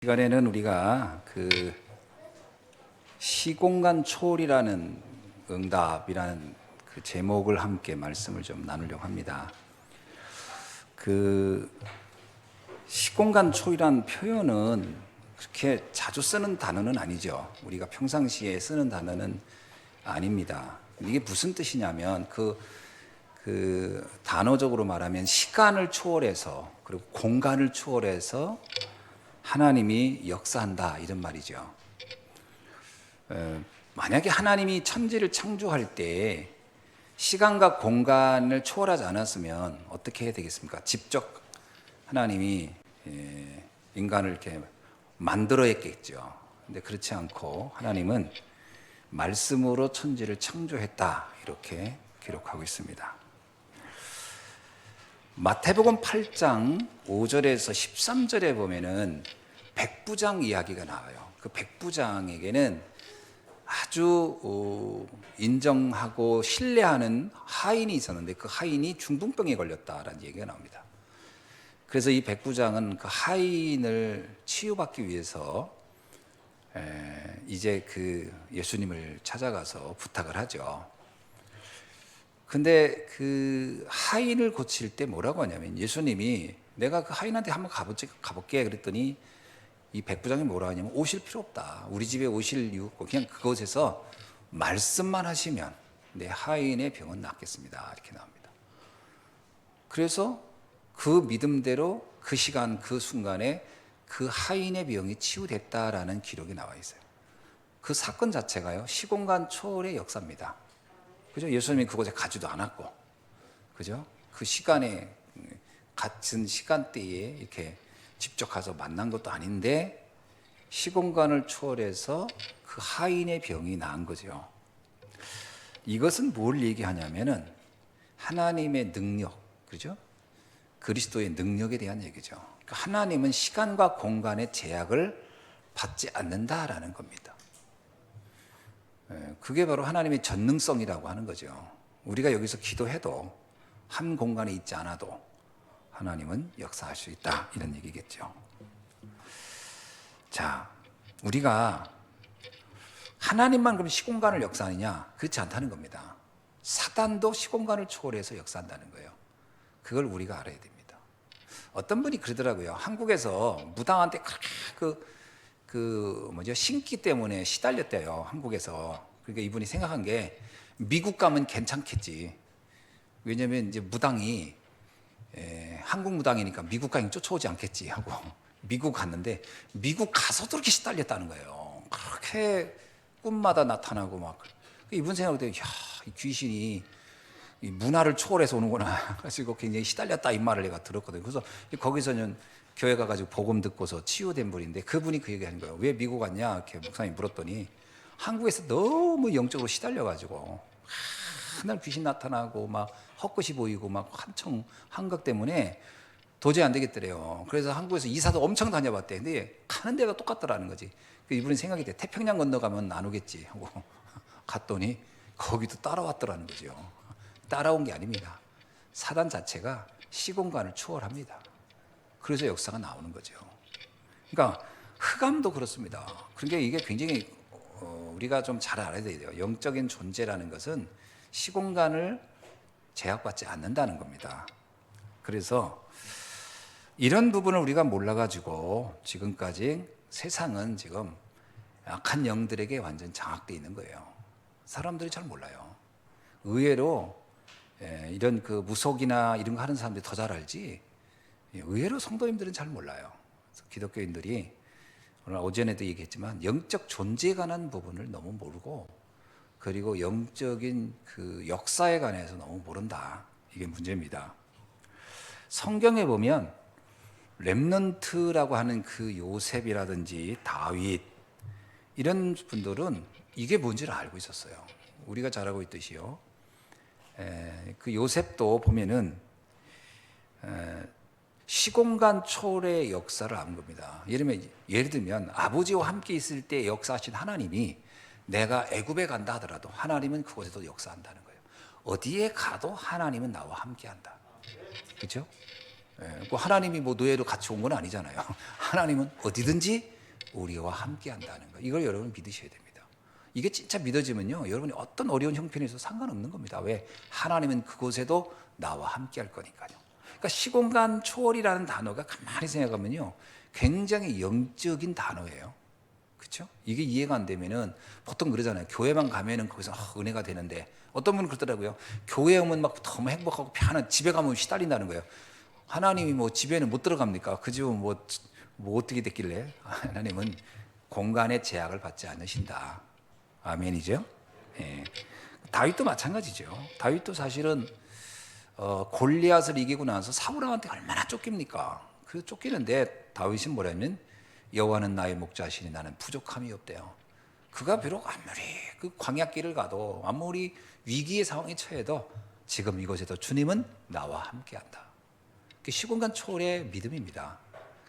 시간에는 우리가 그 시공간 초월이라는 응답이라는 그 제목을 함께 말씀을 좀 나누려고 합니다. 그 시공간 초월이라는 표현은 그렇게 자주 쓰는 단어는 아니죠. 우리가 평상시에 쓰는 단어는 아닙니다. 이게 무슨 뜻이냐면 그 단어적으로 말하면 시간을 초월해서 그리고 공간을 초월해서 하나님이 역사한다 이런 말이죠. 만약에 하나님이 천지를 창조할 때 시간과 공간을 초월하지 않았으면 어떻게 해야 되겠습니까? 직접 하나님이 인간을 이렇게 만들어야겠죠. 근데 그렇지 않고 하나님은 말씀으로 천지를 창조했다 이렇게 기록하고 있습니다. 마태복음 8장 5절에서 13절에 보면은 백부장 이야기가 나와요. 그 백부장에게는 아주 인정하고 신뢰하는 하인이 있었는데 그 하인이 중풍병에 걸렸다라는 얘기가 나옵니다. 그래서 이 백부장은 그 하인을 치유받기 위해서 이제 그 예수님을 찾아가서 부탁을 하죠. 근데 그 하인을 고칠 때 뭐라고 하냐면 예수님이 내가 그 하인한테 한번 가볼게 그랬더니 이 백부장이 뭐라고 하냐면 오실 필요 없다. 우리 집에 오실 이유 없고 그냥 그곳에서 말씀만 하시면 내 하인의 병은 낫겠습니다. 이렇게 나옵니다. 그래서 그 믿음대로 그 시간 그 순간에 그 하인의 병이 치유됐다라는 기록이 나와 있어요. 그 사건 자체가요 시공간 초월의 역사입니다. 그죠? 예수님이 그곳에 가지도 않았고, 그죠? 그 시간에 같은 시간대에 이렇게 직접 가서 만난 것도 아닌데 시공간을 초월해서 그 하인의 병이 나은 거죠. 이것은 뭘 얘기하냐면은 하나님의 능력, 그죠? 그리스도의 능력에 대한 얘기죠. 그러니까 하나님은 시간과 공간의 제약을 받지 않는다라는 겁니다. 그게 바로 하나님의 전능성이라고 하는 거죠. 우리가 여기서 기도해도 한 공간에 있지 않아도 하나님은 역사할 수 있다 이런 얘기겠죠. 자, 우리가 하나님만 그럼 시공간을 역사하느냐? 그렇지 않다는 겁니다. 사단도 시공간을 초월해서 역사한다는 거예요. 그걸 우리가 알아야 됩니다. 어떤 분이 그러더라고요. 한국에서 무당한테 신기 때문에 시달렸대요. 한국에서. 그러니까 이분이 생각한 게 미국 가면 괜찮겠지. 왜냐면 이제 무당이 한국 무당이니까 미국 가면 쫓아오지 않겠지 하고 미국 갔는데 미국 가서도 그렇게 시달렸다는 거예요. 그렇게 꿈마다 나타나고 막. 이분 생각할 때, 이 귀신이 이 문화를 초월해서 오는구나. 그래서 굉장히 시달렸다 이 말을 내가 들었거든요. 그래서 거기서는 교회 가가지고 복음 듣고서 치유된 분인데 그분이 그 얘기하는 거예요. 왜 미국 왔냐? 이렇게 목사님이 물었더니 한국에서 너무 영적으로 시달려가지고 맨날 귀신 나타나고 막 헛것이 보이고 막 한청 한각 때문에 도저히 안 되겠더래요. 그래서 한국에서 이사도 엄청 다녀봤대. 근데 가는 데가 똑같더라는 거지. 이분이 생각이 돼. 태평양 건너가면 안 오겠지 하고 갔더니 거기도 따라왔더라는 거죠. 따라온 게 아닙니다. 사단 자체가 시공간을 초월합니다. 그래서 역사가 나오는 거죠. 그러니까 흑암도 그렇습니다. 그러니까 이게 굉장히 우리가 좀 잘 알아야 돼요. 영적인 존재라는 것은 시공간을 제약받지 않는다는 겁니다. 그래서 이런 부분을 우리가 몰라가지고 지금까지 세상은 지금 악한 영들에게 완전 장악되어 있는 거예요. 사람들이 잘 몰라요. 의외로 이런 그 무속이나 이런 거 하는 사람들이 더 잘 알지 의외로 성도님들은 잘 몰라요. 그래서 기독교인들이 오늘 오전에도 얘기했지만 영적 존재에 관한 부분을 너무 모르고 그리고 영적인 그 역사에 관해서 너무 모른다. 이게 문제입니다. 성경에 보면 렘넌트라고 하는 그 요셉이라든지 다윗 이런 분들은 이게 뭔지를 알고 있었어요. 우리가 잘 알고 있듯이요. 그 요셉도 보면은 시공간 초월의 역사를 아는 겁니다. 예를 들면 아버지와 함께 있을 때 역사하신 하나님이 내가 애굽에 간다 하더라도 하나님은 그곳에도 역사한다는 거예요. 어디에 가도 하나님은 나와 함께한다. 그렇죠? 그 하나님이 뭐 노예로 같이 온 건 아니잖아요. 하나님은 어디든지 우리와 함께 한다는 거. 이걸 여러분 믿으셔야 됩니다. 이게 진짜 믿어지면요, 여러분이 어떤 어려운 형편에서 상관없는 겁니다. 왜? 하나님은 그곳에도 나와 함께 할 거니까요. 그러니까 시공간 초월이라는 단어가 가만히 생각하면요, 굉장히 영적인 단어예요. 그렇죠? 이게 이해가 안 되면은 보통 그러잖아요. 교회만 가면은 거기서 은혜가 되는데, 어떤 분은 그러더라고요. 교회 오면 막 너무 행복하고 편한, 집에 가면 시달린다는 거예요. 하나님이 뭐 집에는 못 들어갑니까? 그 집은 뭐 어떻게 됐길래? 하나님은 공간의 제약을 받지 않으신다. 아멘이죠? 예. 다윗도 마찬가지죠. 다윗도 사실은 골리앗을 이기고 나서 사울왕한테 얼마나 쫓깁니까? 그 쫓기는데 다윗은 뭐냐면 여호와는 나의 목자시니 나는 부족함이 없대요. 그가 비록 아무리 그 광야길을 가도 아무리 위기의 상황에 처해도 지금 이곳에도 주님은 나와 함께한다. 그게 시공간 초월의 믿음입니다.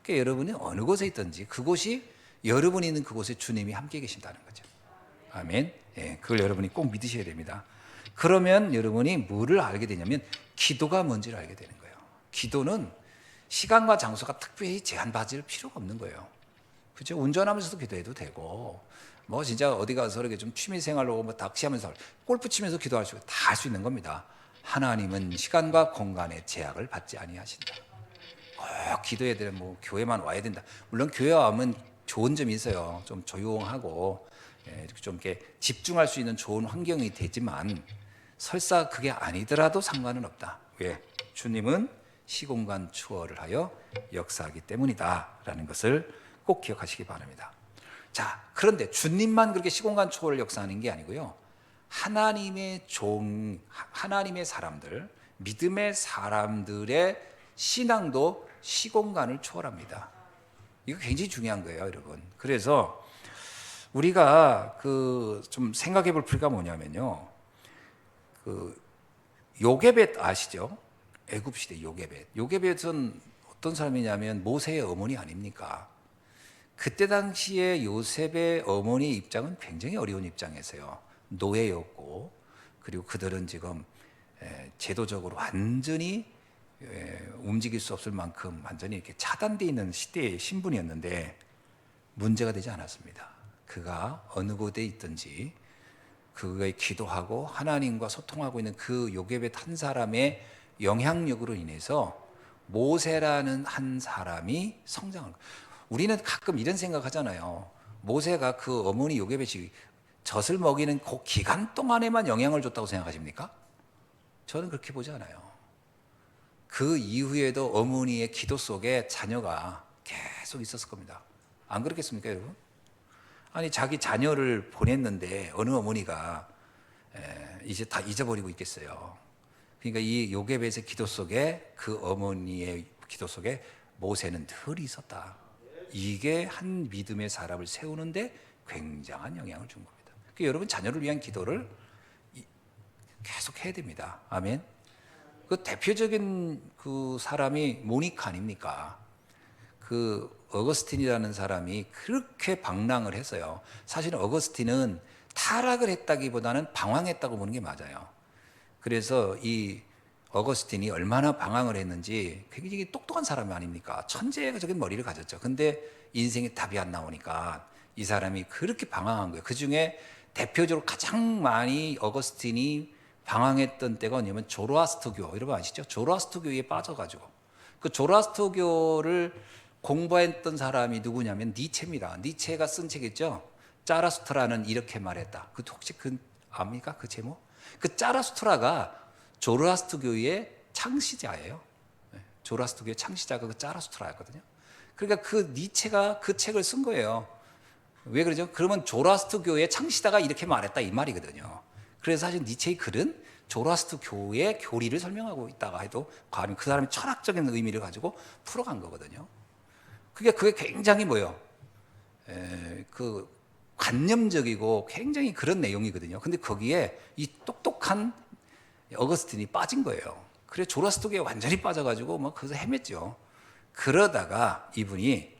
그러니까 여러분이 어느 곳에 있든지 그곳이 여러분이 있는 그곳에 주님이 함께 계신다는 거죠. 아멘. 예, 그걸 여러분이 꼭 믿으셔야 됩니다. 그러면 여러분이 뭐를 알게 되냐면 기도가 뭔지를 알게 되는 거예요. 기도는 시간과 장소가 특별히 제한받을 필요가 없는 거예요. 그죠? 운전하면서도 기도해도 되고, 뭐 진짜 어디 가서 이렇게 좀 취미 생활로 뭐 낚시하면서 골프 치면서 기도할 수, 다 할 수 있는 겁니다. 하나님은 시간과 공간의 제약을 받지 아니하신다. 꼭 기도해야 되는, 뭐 교회만 와야 된다. 물론 교회 와면 좋은 점이 있어요. 좀 조용하고 좀 이렇게 집중할 수 있는 좋은 환경이 되지만 설사 그게 아니더라도 상관은 없다. 왜? 주님은 시공간 초월을 하여 역사하기 때문이다라는 것을 꼭 기억하시기 바랍니다. 자, 그런데 주님만 그렇게 시공간 초월을 역사하는 게 아니고요. 하나님의 하나님의 사람들, 믿음의 사람들의 신앙도 시공간을 초월합니다. 이거 굉장히 중요한 거예요, 여러분. 그래서 우리가 좀 생각해 볼 필요가 뭐냐면요. 요게벳 아시죠? 애굽 시대 요게벳. 요게벳은 어떤 사람이냐면 모세의 어머니 아닙니까? 그때 당시에 요셉의 어머니 입장은 굉장히 어려운 입장이었어요. 노예였고, 그리고 그들은 지금 제도적으로 완전히 움직일 수 없을 만큼 완전히 이렇게 차단되어 있는 시대의 신분이었는데 문제가 되지 않았습니다. 그가 어느 곳에 있든지 그가 기도하고 하나님과 소통하고 있는 그 요게벳 한 사람의 영향력으로 인해서 모세라는 한 사람이 성장을. 우리는 가끔 이런 생각하잖아요. 모세가 그 어머니 요게벳이 젖을 먹이는 그 기간 동안에만 영향을 줬다고 생각하십니까? 저는 그렇게 보지 않아요. 그 이후에도 어머니의 기도 속에 자녀가 계속 있었을 겁니다. 안 그렇겠습니까, 여러분? 아니, 자기 자녀를 보냈는데 어느 어머니가 이제 다 잊어버리고 있겠어요. 그러니까 이 요게벳의 기도 속에, 그 어머니의 기도 속에 모세는 늘 있었다. 이게 한 믿음의 사람을 세우는데 굉장한 영향을 준 겁니다. 그러니까 여러분, 자녀를 위한 기도를 계속 해야 됩니다. 아멘. 그 대표적인 그 사람이 모니카 아닙니까? 그 어거스틴이라는 사람이 그렇게 방랑을 했어요. 사실은 어거스틴은 타락을 했다기보다는 방황했다고 보는 게 맞아요. 그래서 이 어거스틴이 얼마나 방황을 했는지 굉장히 똑똑한 사람이 아닙니까? 천재적인 머리를 가졌죠. 근데 인생에 답이 안 나오니까 이 사람이 그렇게 방황한 거예요. 그 중에 대표적으로 가장 많이 어거스틴이 방황했던 때가 뭐냐면 조로아스터교, 여러분 아시죠? 조로아스터교에 빠져가지고 그 조로아스터교를 공부했던 사람이 누구냐면 니체입니다. 니체가 쓴 책 있죠? 짜라수트라는 이렇게 말했다. 그 혹시 압니까? 그 제목? 그 짜라수트라가 조로아스터교의 창시자예요. 조로아스터교의 창시자가 그 짜라수트라였거든요. 그러니까 그 니체가 그 책을 쓴 거예요. 왜 그러죠? 그러면 조로아스터교의 창시자가 이렇게 말했다 이 말이거든요. 그래서 사실 니체의 글은 조로아스터교의 교리를 설명하고 있다가 해도 과연 그 사람이 철학적인 의미를 가지고 풀어간 거거든요. 그게 굉장히 그 관념적이고 굉장히 그런 내용이거든요. 근데 거기에 이 똑똑한 어거스틴이 빠진 거예요. 그래 조로아스터교에 완전히 빠져가지고 막 거기서 헤맸죠. 그러다가 이분이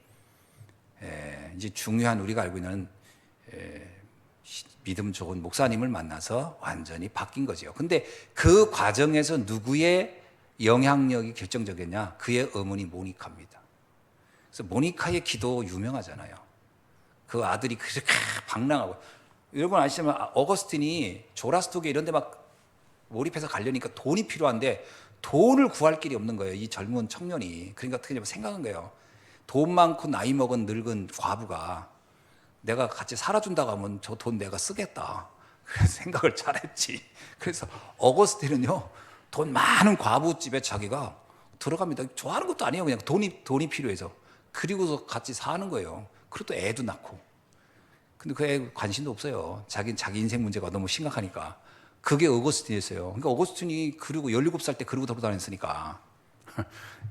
이제 중요한 우리가 알고 있는 믿음 좋은 목사님을 만나서 완전히 바뀐 거죠. 근데 그 과정에서 누구의 영향력이 결정적이냐? 그의 어머니 모니카입니다. 그래서 모니카의 기도 유명하잖아요. 그 아들이 그렇게 방랑하고, 여러분 아시지만 어거스틴이 조라스토게 이런 데 막 몰입해서 가려니까 돈이 필요한데 돈을 구할 길이 없는 거예요. 이 젊은 청년이. 그러니까 어떻게 생각한 거예요. 돈 많고 나이 먹은 늙은 과부가 내가 같이 살아준다고 하면 저 돈 내가 쓰겠다. 그래서 생각을 잘했지. 그래서 어거스틴은요, 돈 많은 과부집에 자기가 들어갑니다. 좋아하는 것도 아니에요. 그냥 돈이 필요해서. 그리고서 같이 사는 거예요. 그리고 또 애도 낳고. 근데 그 애 관심도 없어요. 자기 인생 문제가 너무 심각하니까. 그게 어거스틴이었어요. 그러니까 어거스틴이 그리고 17살 때 그러고 돌아다녔으니까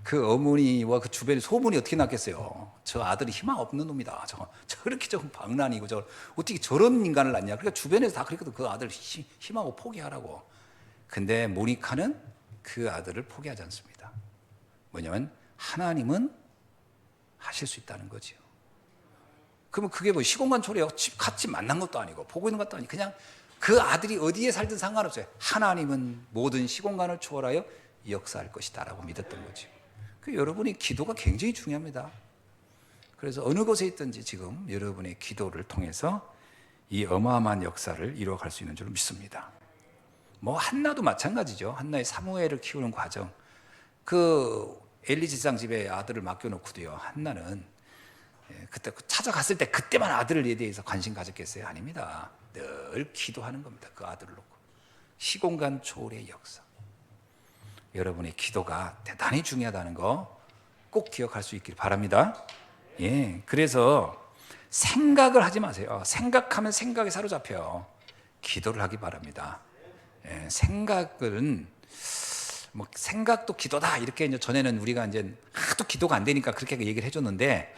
그 어머니와 그 주변에 소문이 어떻게 났겠어요. 저 아들이 희망 없는 놈이다. 저렇게 좀 방란이고 어떻게 저런 인간을 낳냐. 그러니까 주변에서 다 그랬거든. 그 아들 희망하고 포기하라고. 근데 모니카는 그 아들을 포기하지 않습니다. 뭐냐면 하나님은 하실 수 있다는 거죠. 그러면 그게 뭐 시공간 초래요. 같이 만난 것도 아니고 보고 있는 것도 아니고 그냥 그 아들이 어디에 살든 상관없어요. 하나님은 모든 시공간을 초월하여 역사할 것이다 라고 믿었던 거죠. 여러분이 기도가 굉장히 중요합니다. 그래서 어느 곳에 있든지 지금 여러분의 기도를 통해서 이 어마어마한 역사를 이루어갈 수 있는 줄 믿습니다. 뭐 한나도 마찬가지죠. 한나의 사무엘을 키우는 과정. 그 엘리 제사장 집에 아들을 맡겨놓고도요. 한나는 그때 찾아갔을 때 그때만 아들에 대해서 관심 가졌겠어요? 아닙니다. 늘 기도하는 겁니다. 그 아들을 놓고. 시공간 초월의 역사. 여러분의 기도가 대단히 중요하다는 거 꼭 기억할 수 있길 바랍니다. 예, 그래서 생각을 하지 마세요. 생각하면 생각에 사로잡혀요. 기도를 하기 바랍니다. 예, 생각은 뭐 생각도 기도다 이렇게 이제 전에는 우리가 이제 하도 기도가 안 되니까 그렇게 얘기를 해줬는데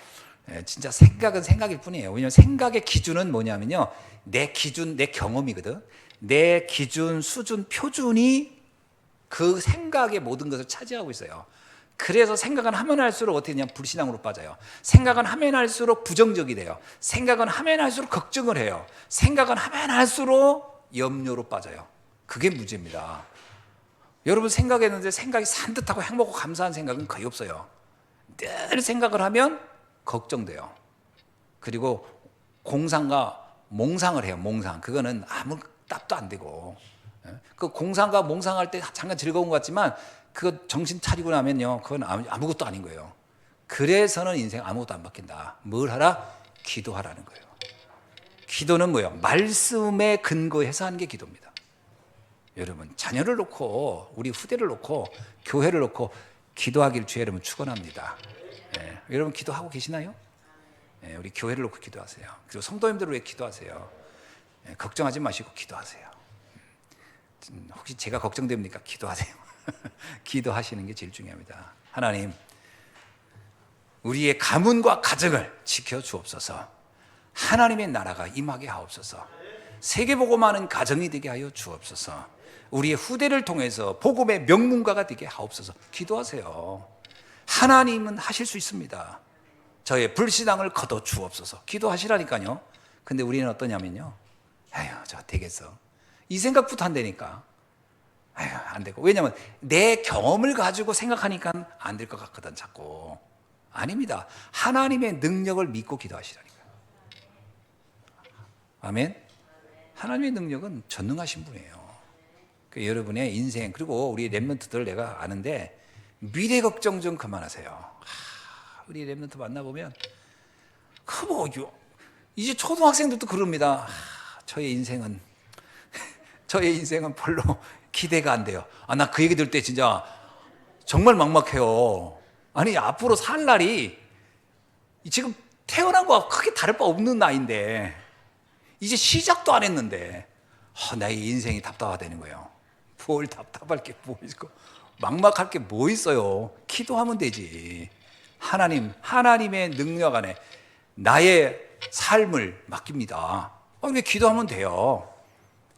진짜 생각은 생각일 뿐이에요. 왜냐하면 생각의 기준은 뭐냐면요, 내 기준, 내 경험이거든. 내 기준, 수준, 표준이 그 생각의 모든 것을 차지하고 있어요. 그래서 생각은 하면 할수록 어떻게 되냐, 불신앙으로 빠져요. 생각은 하면 할수록 부정적이 돼요. 생각은 하면 할수록 걱정을 해요. 생각은 하면 할수록 염려로 빠져요. 그게 문제입니다. 여러분 생각했는데 생각이 산뜻하고 행복하고 감사한 생각은 거의 없어요. 늘 생각을 하면 걱정돼요. 그리고 공상과 몽상을 해요. 몽상. 그거는 아무 답도 안 되고. 그 공상과 몽상할 때 잠깐 즐거운 것 같지만 그거 정신 차리고 나면요, 그건 아무것도 아닌 거예요. 그래서는 인생 아무것도 안 바뀐다. 뭘 하라? 기도하라는 거예요. 기도는 뭐예요? 말씀에 근거해서 하는 게 기도입니다. 여러분 자녀를 놓고 우리 후대를 놓고 교회를 놓고 기도하기를 주의 여러분 축원합니다. 여러분 기도하고 계시나요? 우리 교회를 놓고 기도하세요. 그리고 성도님들을 위해 기도하세요. 걱정하지 마시고 기도하세요. 혹시 제가 걱정됩니까? 기도하세요. 기도하시는 게 제일 중요합니다. 하나님, 우리의 가문과 가정을 지켜주옵소서. 하나님의 나라가 임하게 하옵소서. 세계복음하는 가정이 되게 하여 주옵소서. 우리의 후대를 통해서 복음의 명문가가 되게 하옵소서. 기도하세요. 하나님은 하실 수 있습니다. 저의 불신앙을 거둬 주옵소서. 기도하시라니까요. 근데 우리는 어떠냐면요, 아유 저 되겠어, 이 생각부터 안 되니까 아유 안 되고. 왜냐하면 내 경험을 가지고 생각하니까 안 될 것 같거든 자꾸. 아닙니다. 하나님의 능력을 믿고 기도하시라니까요. 아멘. 하나님의 능력은 전능하신 분이에요. 여러분의 인생, 그리고 우리 랩런트들 내가 아는데 미래 걱정 좀 그만하세요. 우리 랩런트 만나보면 이제 초등학생들도 그럽니다. 저의 인생은 별로 기대가 안 돼요. 나 그 얘기 들을 때 진짜 정말 막막해요. 아니 앞으로 살 날이 지금 태어난 거와 크게 다를 바 없는 나이인데 이제 시작도 안 했는데 나의 인생이 답답하다는 거예요. 뭘 답답할 게 뭐 있고 막막할 게 뭐 있어요. 기도하면 되지. 하나님의 능력 안에 나의 삶을 맡깁니다. 왜 기도하면 돼요.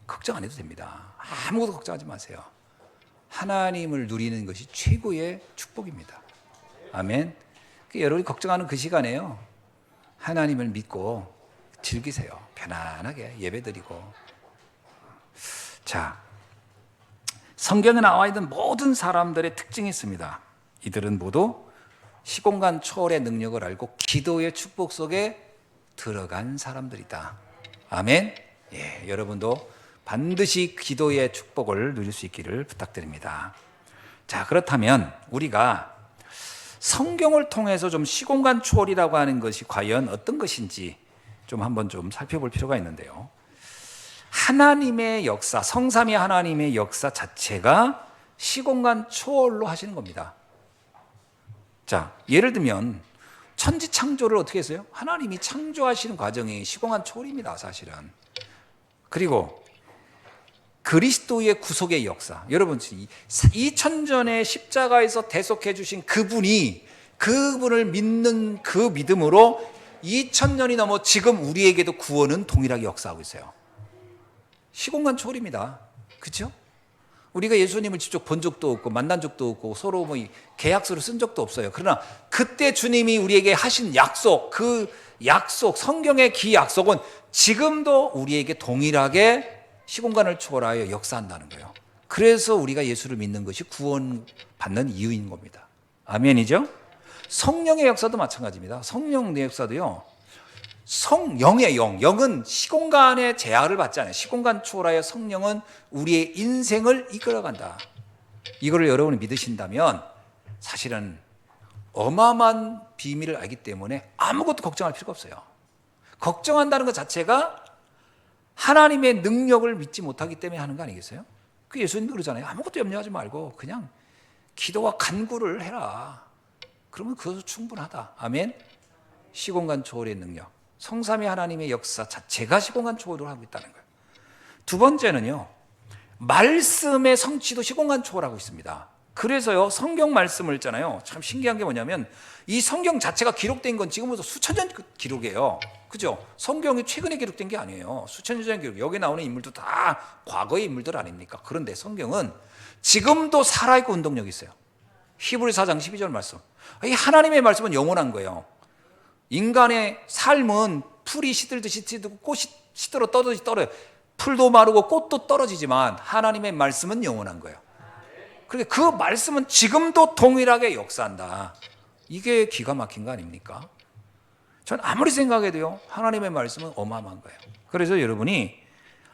걱정 안 해도 됩니다. 아무것도 걱정하지 마세요. 하나님을 누리는 것이 최고의 축복입니다. 아멘. 여러분이 걱정하는 그 시간에요, 하나님을 믿고 즐기세요. 편안하게 예배드리고. 자, 성경에 나와 있는 모든 사람들의 특징이 있습니다. 이들은 모두 시공간 초월의 능력을 알고 기도의 축복 속에 들어간 사람들이다. 아멘. 예, 여러분도 반드시 기도의 축복을 누릴 수 있기를 부탁드립니다. 자, 그렇다면 우리가 성경을 통해서 좀 시공간 초월이라고 하는 것이 과연 어떤 것인지 좀 한번 좀 살펴볼 필요가 있는데요. 하나님의 역사, 성삼위 하나님의 역사 자체가 시공간 초월로 하시는 겁니다. 자, 예를 들면 천지 창조를 어떻게 했어요? 하나님이 창조하시는 과정이 시공간 초월입니다, 사실은. 그리고 그리스도의 구속의 역사, 여러분 2000전에 십자가에서 대속해 주신 그분을 믿는 그 믿음으로 2000년이 넘어 지금 우리에게도 구원은 동일하게 역사하고 있어요. 시공간 초월입니다. 그렇죠? 우리가 예수님을 직접 본 적도 없고 만난 적도 없고 서로 뭐 계약서를 쓴 적도 없어요. 그러나 그때 주님이 우리에게 하신 약속, 그 약속, 성경의 기약속은 지금도 우리에게 동일하게 시공간을 초월하여 역사한다는 거예요. 그래서 우리가 예수를 믿는 것이 구원받는 이유인 겁니다. 아멘이죠? 성령의 역사도 마찬가지입니다. 성령의 역사도요, 성령의 영은 시공간의 제한을 받지 않아요. 시공간 초월하여 성령은 우리의 인생을 이끌어간다. 이거를 여러분이 믿으신다면 사실은 어마어마한 비밀을 알기 때문에 아무것도 걱정할 필요가 없어요. 걱정한다는 것 자체가 하나님의 능력을 믿지 못하기 때문에 하는 거 아니겠어요? 그 예수님도 그러잖아요. 아무것도 염려하지 말고 그냥 기도와 간구를 해라. 그러면 그것도 충분하다. 아멘. 시공간 초월의 능력, 성삼위 하나님의 역사 자체가 시공간 초월을 하고 있다는 거예요. 두 번째는요, 말씀의 성취도 시공간 초월하고 있습니다. 그래서요, 성경 말씀을 있잖아요. 참 신기한 게 뭐냐면 이 성경 자체가 기록된 건 지금부터 수천 년 기록이에요. 그죠? 성경이 최근에 기록된 게 아니에요. 수천 년 전 기록. 여기 나오는 인물도 다 과거의 인물들 아닙니까? 그런데 성경은 지금도 살아있고 운동력이 있어요. 히브리 4장 12절 말씀. 이 하나님의 말씀은 영원한 거예요. 인간의 삶은 풀이 시들듯이 시들고 꽃이 시들어 떨어지듯이 떨어요. 풀도 마르고 꽃도 떨어지지만 하나님의 말씀은 영원한 거예요. 그러니까 그 말씀은 지금도 동일하게 역사한다. 이게 기가 막힌 거 아닙니까? 전 아무리 생각해도요, 하나님의 말씀은 어마어마한 거예요. 그래서 여러분이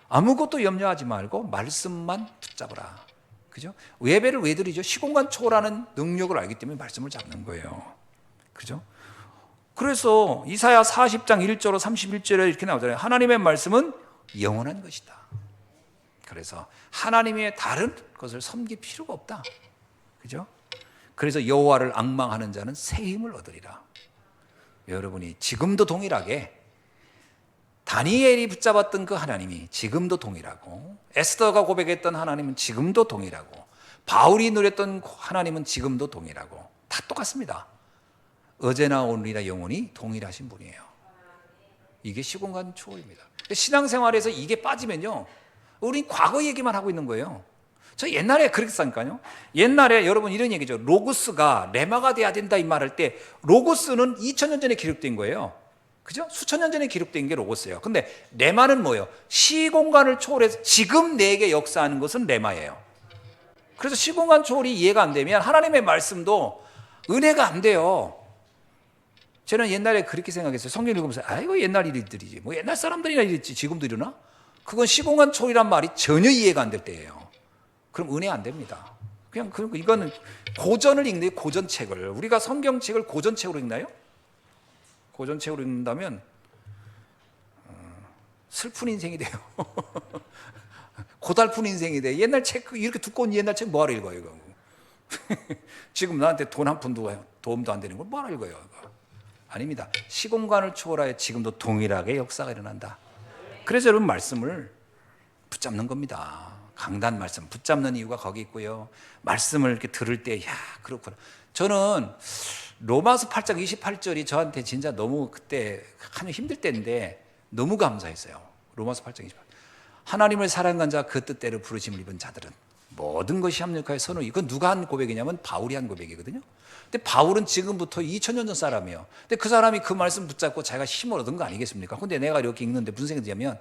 아무것도 염려하지 말고 말씀만 붙잡으라. 그죠? 예배를 왜 드리죠? 시공간 초월하는 능력을 알기 때문에 말씀을 잡는 거예요. 그죠? 그래서 이사야 40장 1절로 31절에 이렇게 나오잖아요. 하나님의 말씀은 영원한 것이다. 그래서 하나님의 다른 것을 섬길 필요가 없다. 그죠? 그래서 여호와를 앙망하는 자는 새 힘을 얻으리라. 여러분이 지금도 동일하게 다니엘이 붙잡았던 그 하나님이 지금도 동일하고, 에스더가 고백했던 하나님은 지금도 동일하고, 바울이 누렸던 하나님은 지금도 동일하고, 다 똑같습니다. 어제나 오늘이나 영원히 동일하신 분이에요. 이게 시공간 초월입니다. 신앙생활에서 이게 빠지면요, 우린 과거 얘기만 하고 있는 거예요. 저 옛날에 그렇게 했으니까요. 옛날에 여러분 이런 얘기죠. 로고스가 레마가 돼야 된다 이 말할 때, 로고스는 2000년 전에 기록된 거예요. 그죠? 수천 년 전에 기록된 게 로고스예요. 근데 레마는 뭐예요? 시공간을 초월해서 지금 내게 역사하는 것은 레마예요. 그래서 시공간 초월이 이해가 안 되면 하나님의 말씀도 은혜가 안 돼요. 저는 옛날에 그렇게 생각했어요. 성경 읽으면서 아이고 옛날 일들이지, 뭐 옛날 사람들이나 이랬지 지금도 이러나? 그건 시공간 초월이란 말이 전혀 이해가 안 될 때예요. 그럼 은혜 안 됩니다. 그냥 이거는 고전을 읽는 고전책을, 우리가 성경책을 고전책으로 읽나요? 고전책으로 읽는다면 슬픈 인생이 돼요. 고달픈 인생이 돼. 옛날 책, 이렇게 두꺼운 옛날 책 뭐하러 읽어요 이거? 지금 나한테 돈 한 푼도 도움도 안 되는 걸 뭐하러 읽어요 이거? 아닙니다. 시공간을 초월하여 지금도 동일하게 역사가 일어난다. 그래서 여러분 말씀을 붙잡는 겁니다. 강단 말씀 붙잡는 이유가 거기 있고요. 말씀을 이렇게 들을 때, 야, 그렇구나. 저는 로마서 8장 28절이 저한테 진짜 너무 그때 참 힘들 때인데 너무 감사했어요. 로마서 8장 28절. 하나님을 사랑한 자 그 뜻대로 부르심을 입은 자들은 모든 것이 합력하여 선을, 이건 누가 한 고백이냐면 바울이 한 고백이거든요. 근데 바울은 지금부터 2000년 전 사람이에요. 근데 그 사람이 그 말씀 붙잡고 자기가 힘을 얻은 거 아니겠습니까? 근데 내가 이렇게 읽는데 무슨 생각이냐면,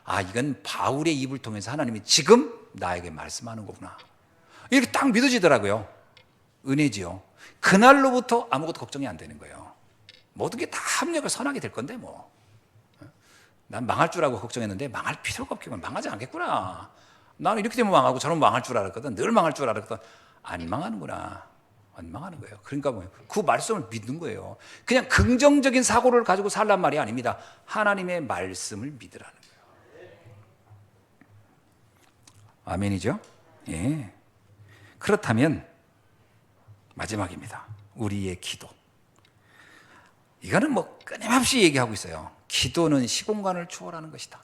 아, 이건 바울의 입을 통해서 하나님이 지금 나에게 말씀하는 거구나. 이렇게 딱 믿어지더라고요. 은혜지요. 그날로부터 아무것도 걱정이 안 되는 거예요. 모든 게 다 합력을 선하게 될 건데 뭐. 난 망할 줄 알고 걱정했는데 망할 필요가 없겠구나. 망하지 않겠구나. 나는 이렇게 되면 망하고 저런 망할 줄 알았거든. 늘 망할 줄 알았거든. 안 망하는구나. 안 망하는 거예요. 그러니까 뭐예요? 그 말씀을 믿는 거예요. 그냥 긍정적인 사고를 가지고 살란 말이 아닙니다. 하나님의 말씀을 믿으라는 거예요. 아멘이죠? 예. 그렇다면 마지막입니다. 우리의 기도. 이거는 뭐 끊임없이 얘기하고 있어요. 기도는 시공간을 초월하는 것이다.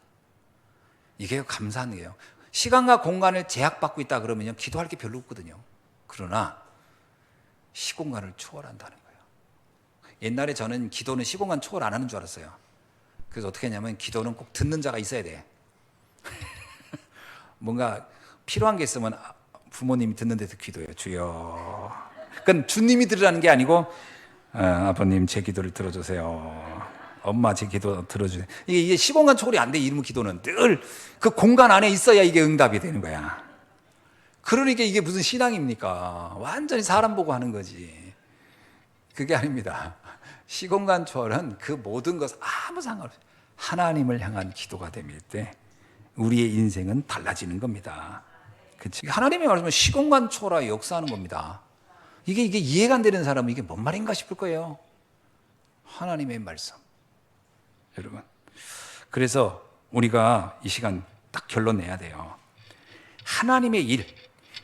이게 감사한 거예요. 시간과 공간을 제약받고 있다 그러면요, 기도할 게 별로 없거든요. 그러나 시공간을 초월한다는 거예요. 옛날에 저는 기도는 시공간 초월 안 하는 줄 알았어요. 그래서 어떻게 했냐면 기도는 꼭 듣는 자가 있어야 돼. 뭔가 필요한 게 있으면 부모님이 듣는 데서 기도해요. 주여. 그러니까 주님이 들으라는 게 아니고 아버님 제 기도를 들어주세요. 엄마 제 기도 들어주세요. 이게 시공간 초월이 안 돼. 이러면 기도는 늘 그 공간 안에 있어야 이게 응답이 되는 거야. 그러니까 이게 무슨 신앙입니까? 완전히 사람 보고 하는 거지. 그게 아닙니다. 시공간 초월은 그 모든 것 아무 상관없이 하나님을 향한 기도가 될 때 우리의 인생은 달라지는 겁니다. 그치? 하나님의 말씀은 시공간 초월하여 역사하는 겁니다. 이게 이해가 안 되는 사람은 이게 뭔 말인가 싶을 거예요. 하나님의 말씀. 여러분. 그래서 우리가 이 시간 딱 결론 내야 돼요. 하나님의 일,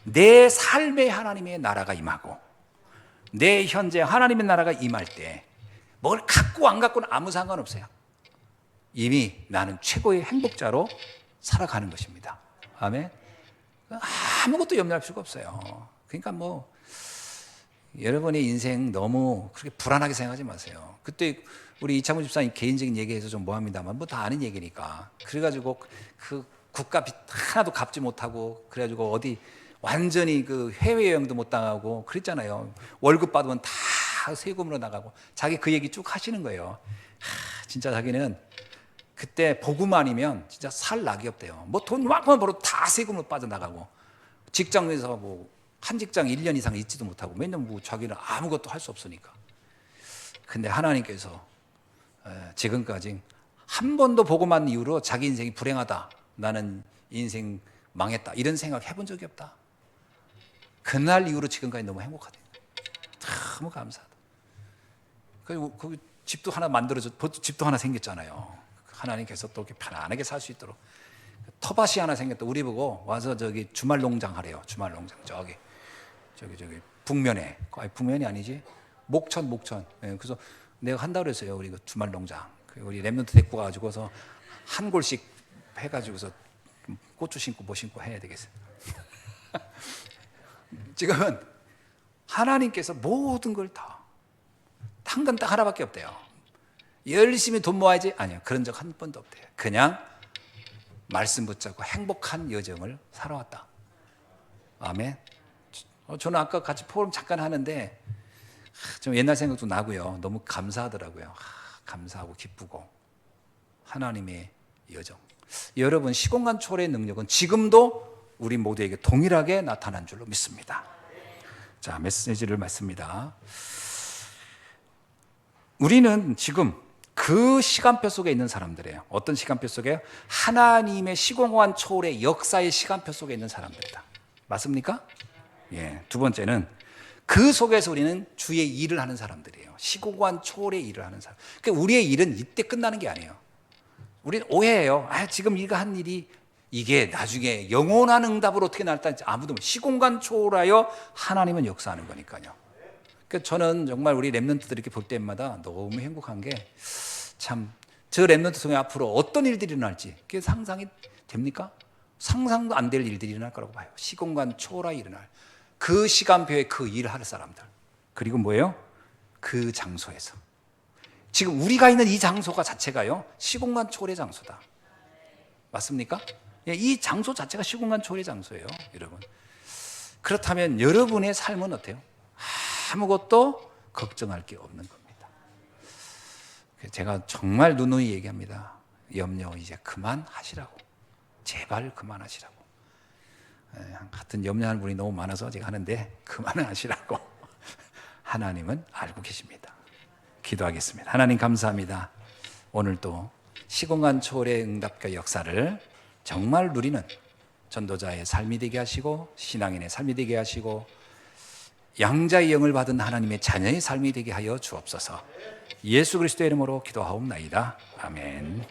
내 삶에 하나님의 나라가 임하고 내 현재 하나님의 나라가 임할 때 뭘 갖고 안 갖고는 아무 상관없어요. 이미 나는 최고의 행복자로 살아가는 것입니다. 아멘. 아무것도 염려할 필요가 없어요. 그러니까 뭐 여러분의 인생 너무 그렇게 불안하게 생각하지 마세요. 그때 우리 이창훈 집사님 개인적인 얘기해서 좀 뭐합니다만 뭐 다 아는 얘기니까. 그래가지고 그 국값이 하나도 갚지 못하고 그래가지고 어디 완전히 그 해외여행도 못 당하고 그랬잖아요. 월급 받으면 다 세금으로 나가고 자기 그 얘기 쭉 하시는 거예요. 진짜 자기는 그때 복음 아니면 진짜 살 낙이 없대요. 뭐 돈 만큼만 벌어도 다 세금으로 빠져나가고 직장에서 뭐 한 직장 1년 이상 있지도 못하고 맨날 뭐 자기는 아무것도 할 수 없으니까. 근데 하나님께서 지금까지 한 번도 복음한 이후로 자기 인생이 불행하다, 나는 인생 망했다 이런 생각 해본 적이 없다. 그날 이후로 지금까지 너무 행복하다. 너무 감사하다. 그리고 거기 집도 하나 집도 하나 생겼잖아요. 하나님께서 또 이렇게 편안하게 살 수 있도록 터밭이 하나 생겼다. 우리 보고 와서 저기 주말 농장 하래요. 주말 농장 저기 북면에, 아니 북면이 아니지 목천. 그래서 내가 한다고 그랬어요. 우리 그 주말 농장. 우리 랩런트 데리고 가지고서 한 골씩 해가지고서 고추 심고 뭐 심고 해야 되겠어요. 지금은 하나님께서 모든 걸 다 한 건 딱 하나밖에 없대요. 열심히 돈 모아야지? 아니요. 그런 적 한 번도 없대요. 그냥 말씀 붙잡고 행복한 여정을 살아왔다. 아멘. 저는 아까 같이 포럼 잠깐 하는데 좀 옛날 생각도 나고요. 너무 감사하더라고요. 감사하고 기쁘고 하나님의 여정. 여러분 시공간 초월의 능력은 지금도 우리 모두에게 동일하게 나타난 줄로 믿습니다. 자, 메시지를 맞습니다. 우리는 지금 그 시간표 속에 있는 사람들이에요. 어떤 시간표 속에요? 하나님의 시공간 초월의 역사의 시간표 속에 있는 사람들이다. 맞습니까? 예. 두 번째는 그 속에서 우리는 주의 일을 하는 사람들이에요. 시공간 초월의 일을 하는 사람. 그러니까 우리의 일은 이때 끝나는 게 아니에요. 우리는 오해해요. 지금 이거 한 일이 이게 나중에 영원한 응답으로 어떻게 나타날지 아무도 시공간 초월하여 하나님은 역사하는 거니까요. 그러니까 저는 정말 우리 랩런트들 이렇게 볼 때마다 너무 행복한 게 참 저 랩런트 통해 앞으로 어떤 일들이 일어날지 그게 상상이 됩니까? 상상도 안 될 일들이 일어날 거라고 봐요. 시공간 초월하여 일어날 그 시간표에 그 일을 할 사람들. 그리고 뭐예요? 그 장소에서. 지금 우리가 있는 이 장소가 자체가요, 시공간 초월의 장소다. 맞습니까? 이 장소 자체가 시공간 초월의 장소예요, 여러분. 그렇다면 여러분의 삶은 어때요? 아무것도 걱정할 게 없는 겁니다. 제가 정말 누누이 얘기합니다. 염려 이제 그만하시라고. 제발 그만하시라고. 하여튼 염려하는 분이 너무 많아서 제가 하는데 그만은 하시라고. 하나님은 알고 계십니다. 기도하겠습니다. 하나님 감사합니다. 오늘 또 시공간 초월의 응답과 역사를 정말 누리는 전도자의 삶이 되게 하시고 신앙인의 삶이 되게 하시고 양자의 영을 받은 하나님의 자녀의 삶이 되게 하여 주옵소서. 예수 그리스도의 이름으로 기도하옵나이다. 아멘.